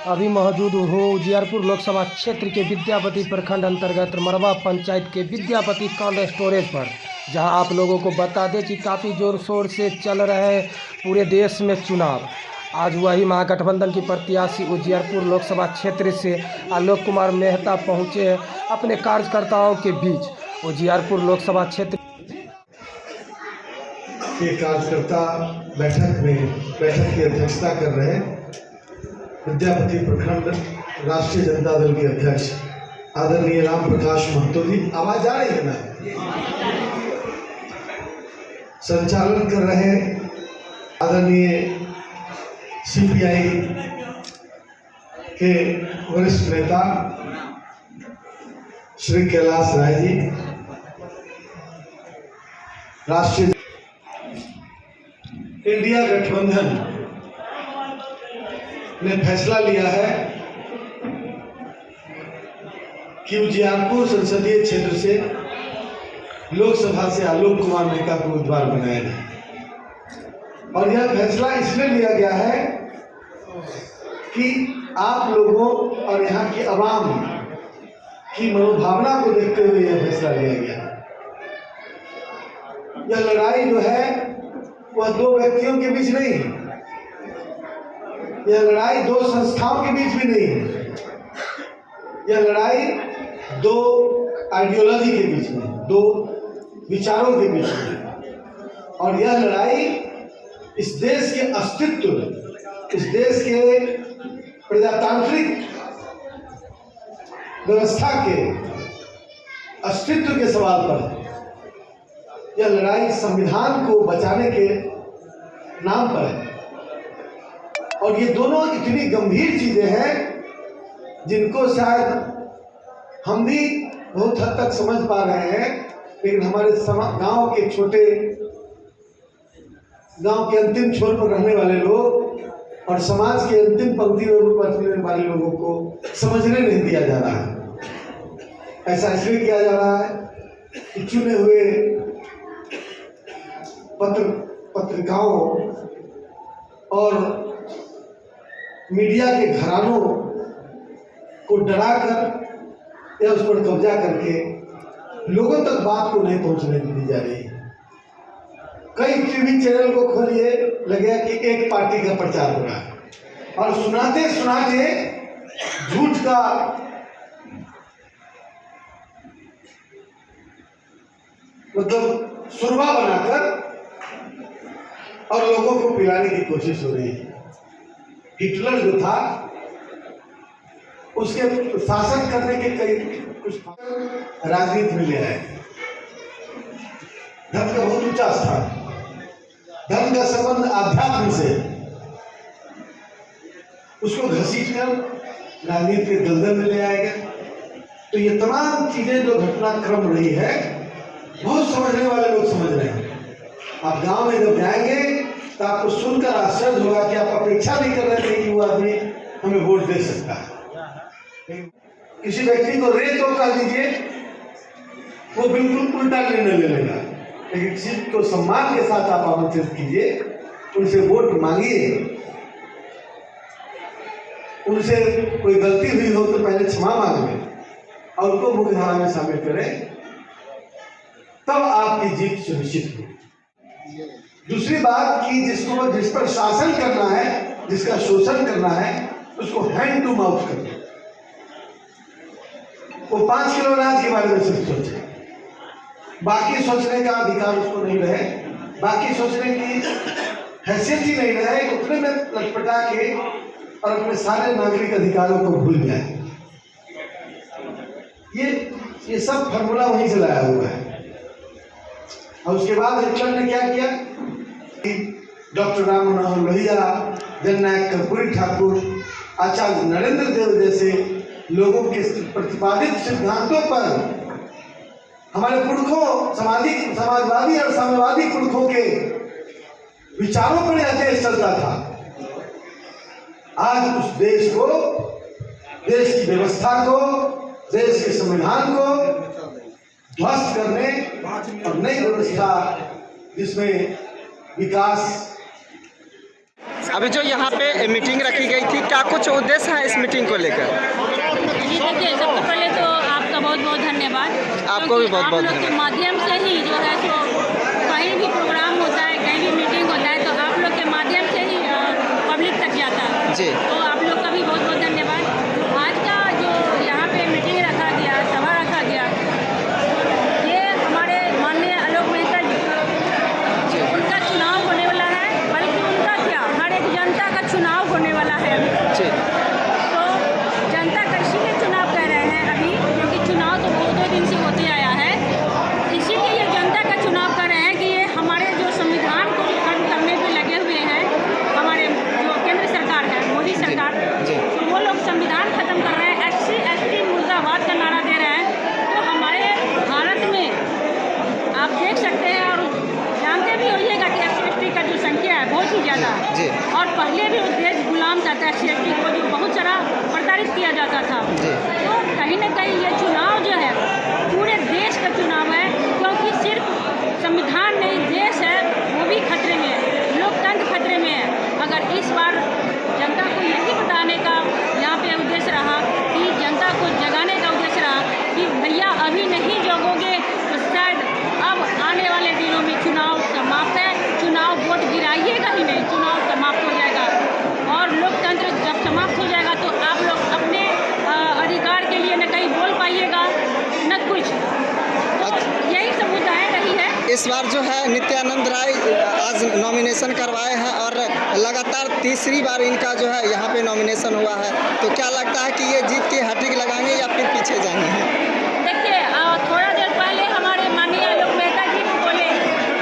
अभी मौजूद हूँ उजियारपुर लोकसभा क्षेत्र के विद्यापति प्रखंड अंतर्गत मरवा पंचायत के विद्यापति कोल्ड स्टोरेज पर, जहां आप लोगों को बता दें कि काफ़ी ज़ोर शोर से चल रहे पूरे देश में चुनाव। आज वही महागठबंधन की प्रत्याशी उजियारपुर लोकसभा क्षेत्र से आलोक कुमार मेहता पहुंचे अपने कार्यकर्ताओं के बीच। उजियारपुर लोकसभा क्षेत्र के कार्यकर्ता बैठक की अध्यक्षता कर रहे हैं। विद्यापति प्रखंड राष्ट्रीय जनता दल के अध्यक्ष आदरणीय राम प्रकाश महतो जी, आवाज आ रही है ना? संचालन कर रहे आदरणीय सीपीआई के वरिष्ठ नेता श्री कैलाश राय जी, राष्ट्रीय इंडिया गठबंधन ने फैसला लिया है कि उजियारपुर संसदीय क्षेत्र से लोकसभा से आलोक कुमार मेहता को उम्मीदवार बनाया जाए। और यह फैसला इसलिए लिया गया है कि आप लोगों और यहाँ की आवाम की मनोभावना को देखते हुए यह फैसला लिया गया। यह लड़ाई जो है वह दो व्यक्तियों के बीच नहीं है, यह लड़ाई दो संस्थाओं के बीच भी नहीं है, यह लड़ाई दो आइडियोलॉजी के बीच में, दो विचारों के बीच में। और यह लड़ाई इस देश के अस्तित्व, इस देश के प्रजातांत्रिक व्यवस्था के अस्तित्व के सवाल पर है। यह लड़ाई संविधान को बचाने के नाम पर है। और ये दोनों इतनी गंभीर चीजें हैं जिनको शायद हम भी बहुत हद तक समझ पा रहे हैं, लेकिन हमारे गांव के छोटे, गांव के अंतिम छोर पर रहने वाले लोग और समाज के अंतिम पंक्ति में बचने वाले लोगों को समझने नहीं दिया जा रहा है। ऐसा इसलिए किया जा रहा है कि चुने हुए पत्रिकाओं और मीडिया के घरानों को डराकर या उस पर कब्जा करके लोगों तक बात को नहीं पहुंचने दी जा रही है। कई टीवी चैनल को खोलिए, लगे कि एक पार्टी का प्रचार हो रहा है और सुनाते सुनाते झूठ का मतलब सुरवा बनाकर और लोगों को पिलाने की कोशिश हो रही है। हिटलर जो था उसके शासन करने के कई कुछ राजनीति में ले आए। धर्म का बहुत ऊंचा स्थान, धर्म का संबंध आध्यात्म से, उसको घसीटकर राजनीति के दलदल में ले आएगा। तो ये तमाम चीजें जो घटनाक्रम रही है, बहुत समझने वाले लोग समझ रहे हैं। आप गांव में जब जाएंगे तो आपको सुनकर आश्चर्य होगा कि आप अपेक्षा नहीं कर रहे थे कि वो आदमी हमें वोट दे सकता है। किसी व्यक्ति को रे तो कर दीजिए, वो बिल्कुल उल्टा निर्णय ले लेगा। लेकिन किसी को सम्मान के साथ आप आमंत्रित कीजिए, उनसे वोट मांगिए, उनसे कोई गलती हुई हो तो पहले क्षमा मांगे और उनको मुख्यधारा में शामिल करें, तब आपकी जीत सुनिश्चित हो। दूसरी बात कि जिस पर शासन करना है, जिसका शोषण करना है, उसको हैंड टू माउथ करना। वो 5 किलो अनाज के बारे में सिर्फ सोचे, बाकी सोचने का अधिकार उसको नहीं रहे, बाकी सोचने की हैसियत ही नहीं रहे। उतने में लटपटा के और अपने सारे नागरिक अधिकारों को भूल जाए। ये सब फॉर्मूला वहीं से लाया हुआ है। और उसके बाद हिटलर ने क्या किया? डॉक्टर राम मनोहर लोहिया, जननायक कर्पूरी ठाकुर, आचार्य नरेंद्र देव जैसे लोगों के प्रतिपादित सिद्धांतों पर हमारे पुरखों, समाजवादी और साम्यवादी पुरखों के विचारों पर यह देश चलता था। आज उस देश को, देश की व्यवस्था को, देश के संविधान को ध्वस्त करने और नई व्यवस्था जिसमें विकास अभी जो यहाँ पे मीटिंग रखी गई थी, क्या कुछ उद्देश्य है इस मीटिंग को लेकर? जी देखिए, सबसे पहले तो आपका बहुत बहुत धन्यवाद। आपको भी बहुत बहुत आप लोग के धन्यवाद। माध्यम से ही जो है सो कहीं भी प्रोग्राम होता है, कहीं भी मीटिंग होता है, तो आप लोग के माध्यम से ही पब्लिक तक जाता है। जी। तो आप लोग का भी बहुत बहुत धन्यवाद। आज का जो यहाँ पे मीटिंग रखा गया, सभा रखा गया, ये हमारे माननीय आलोक मेहता जी, उनका चुनाव होने वाला है, बल्कि उनका क्या, हर एक जनता का चुनाव होने वाला है अभी। जी। तो जनता का इसीलिए चुनाव कर रहे हैं अभी, क्योंकि चुनाव तो बहुत दो दिन से होते आया है। इसीलिए ये जनता का चुनाव कर रहे हैं कि ये हमारे जो संविधान को खत्म करने पे लगे हुए हैं, हमारे जो केंद्र सरकार है, मोदी सरकार, जी। तो वो लोग संविधान खत्म कर रहे हैं, SC ST मुर्दाबाद का नारा दे रहे हैं। तो हमारे भारत में आप देख सकते हैं और जानते भी होइएगा कि SC ST का जो संख्या है बहुत ही ज़्यादा है। जी। और पहले भी देश गुलाम था SC ST को, जो बहुत सारा प्रताड़ित किया जाता था। जी। तो कहीं ना कहीं ये चुनाव जो है पूरे देश का चुनाव है, क्योंकि सिर्फ संविधान नहीं, देश है वो भी खतरे में है, लोकतंत्र खतरे में है। अगर इस बार जनता को यही बताने का यहाँ पे उद्देश्य रहा, कि जनता को जगाने का उद्देश्य रहा कि भैया अभी नहीं जगोगे तो शायद अब आने वाले दिनों में चुनाव समाप्त है, चुनाव वोट गिराइएगा ही नहीं, चुनाव समाप्त हो जाएगा। और लोकतंत्र जब समाप्त हो जाएगा तो आप लोग अपने अधिकार के लिए न कहीं बोल पाइएगा न कुछ। तो यही सब मुद्दाएं रही है। इस बार जो है नित्यानंद राय आज नॉमिनेशन करवाए हैं और लगातार तीसरी बार इनका जो है यहाँ पे नॉमिनेशन हुआ है, तो क्या लगता है कि ये जीत के हैट्रिक लगाएंगे या फिर पीछे जाएंगे? देखिए, थोड़ा देर पहले हमारे माननीय आलोक मेहता जी को बोले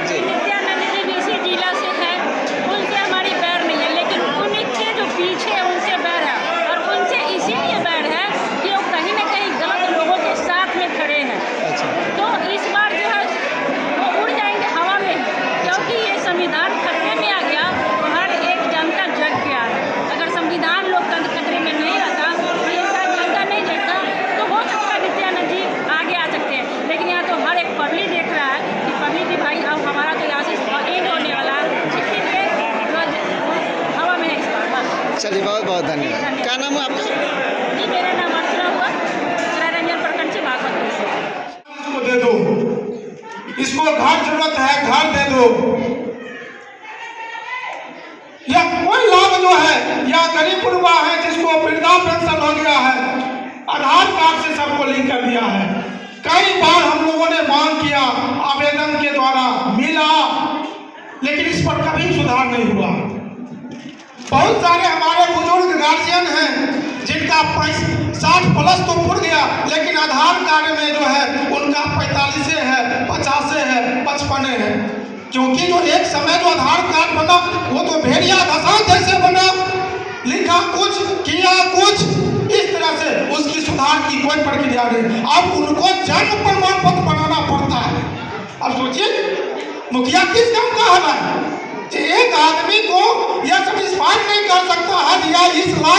जी। कि नित्यानंद जी भी इसी जिला से है, उनसे हमारी बैर नहीं है, लेकिन उनके जो पीछे उनसे बैर है, और उनसे इसीलिए बैर है कि वो कहीं ना कहीं गलत लोगों के साथ में खड़े हैं। अच्छा। तो इस बार जो है वो उड़ जाएंगे हवा में, क्योंकि ये संविधान खतरे में आ गया तो हर एक जनता जग गया है। अगर संविधान लोकतंत्र खतरे में नहीं रहता तो ये शायद जनता नहीं देखता, तो हो सकता है नित्यानंद जी आगे आ सकते हैं। लेकिन यहाँ तो हर एक पब्लिक देख रहा है कि पब्लिक की भाई अब हमारा तो यहाँ से एंड होने वाला है, इसीलिए हवा में है इस बार। बस। चलिए, बहुत बहुत धन्यवाद। क्या नाम है आपका? जी, मेरा नाम अर्चना हुआ, रंजन प्रखंड से भागवत से। इसको दे दो, इसको घर जरूरत है, घर दे दो, या कोई लाभ जो है, या गरीब गुरबा है जिसको वृद्धा पेंशन हो गया है, आधार कार्ड से सबको लिंक कर दिया है। कई बार हम लोगों ने मांग किया, आवेदन के द्वारा मिला, लेकिन इस पर कभी सुधार नहीं हुआ। बहुत सारे हमारे बुजुर्ग गार्जियन हैं जिनका 60+ तो पूर गया, लेकिन आधार कार्ड में जो है उनका 45 है, 50 है, 55 है। क्योंकि जो एक समय जो आधार कार्ड बना वो तो भेड़िया धसा जैसे बना, लिखा कुछ किया कुछ, इस तरह से उसकी सुधार की कोई प्रक्रिया नहीं। अब उनको जन्म प्रमाण पत्र बनाना पड़ता है। अब सोचिए मुखिया किस काम का है? एक आदमी को यह सेटिस्फाई नहीं कर सकता है या इस लाभ